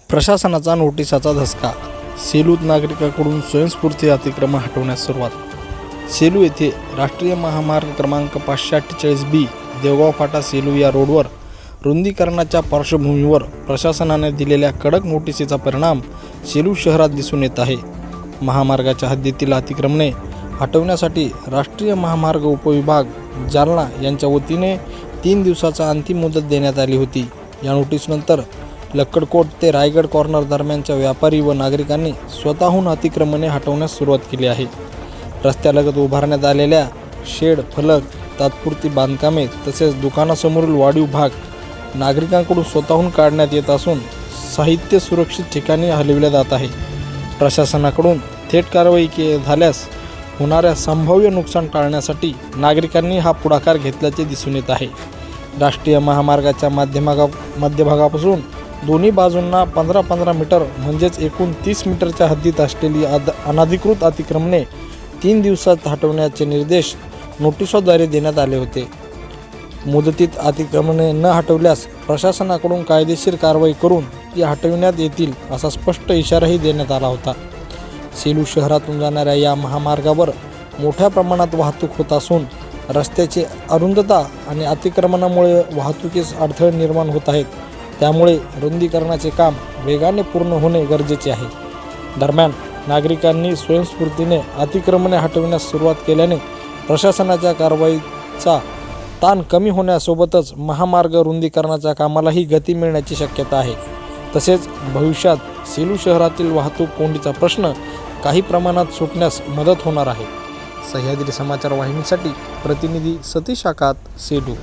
प्रशासनाचा नोटिसाचा धसका. सेलूत नागरिकांकडून स्वयंस्फूर्ती अतिक्रमण हटवण्यास सुरुवात. सेलू येथे राष्ट्रीय महामार्ग क्रमांक 548B देवगाव फाटा सेलू या रोडवर रुंदीकरणाच्या पार्श्वभूमीवर प्रशासनाने दिलेल्या कडक नोटिसीचा परिणाम सेलू शहरात दिसून येत आहे. महामार्गाच्या हद्दीतील अतिक्रमणे हटवण्यासाठी राष्ट्रीय महामार्ग उपविभाग जालना यांच्या वतीने 3 दिवसाचा अंतिम मुदत देण्यात आली होती. या नोटीसनंतर लक्कडकोट ते रायगड कॉर्नर दरम्यानच्या व्यापारी व नागरिकांनी स्वतःहून अतिक्रमणे हटवण्यास सुरुवात केली आहे. रस्त्यालगत उभारण्यात आलेल्या शेड, फलक, तात्पुरती बांधकामे तसेच दुकानासमोरील वाढीव भाग नागरिकांकडून स्वतःहून काढण्यात येत असून साहित्य सुरक्षित ठिकाणी हलविले जात आहे. प्रशासनाकडून थेट कारवाई झाल्यास होणाऱ्या संभाव्य नुकसान टाळण्यासाठी नागरिकांनी हा पुढाकार घेतल्याचे दिसून येत आहे. राष्ट्रीय महामार्गाच्या मध्यभागापासून दोन्ही बाजूंना 15-15 मीटर म्हणजेच एकूण 30 मीटरच्या हद्दीत असलेली अनधिकृत अतिक्रमणे 3 दिवसात हटवण्याचे निर्देश नोटिसद्वारे देण्यात आले होते. मुदतीत अतिक्रमणे न हटवल्यास प्रशासनाकडून कायदेशीर कारवाई करून ती हटविण्यात येतील असा स्पष्ट इशाराही देण्यात आला होता. सेलू शहरातून जाणाऱ्या या महामार्गावर मोठ्या प्रमाणात वाहतूक होत असून रस्त्याची अरुंदता आणि अतिक्रमणामुळे वाहतुकीस अडथळे निर्माण होत आहेत. त्यामुळे रुंदीकरणाचे काम वेगाने पूर्ण होणे गरजेचे आहे. दरम्यान नागरिकांनी स्वयंस्फूर्तीने अतिक्रमणे हटविण्यास सुरुवात केल्याने प्रशासनाच्या कारवाईचा ताण कमी होण्यासोबतच महामार्ग रुंदीकरणाच्या कामालाही गती मिळण्याची शक्यता आहे. तसेच भविष्यात सेलू शहरातील वाहतूक कोंडीचा प्रश्न काही प्रमाणात सुटण्यास मदत होणार आहे. सह्याद्री समाचार वाहिनीसाठी प्रतिनिधी सतीश आकात, सेलू.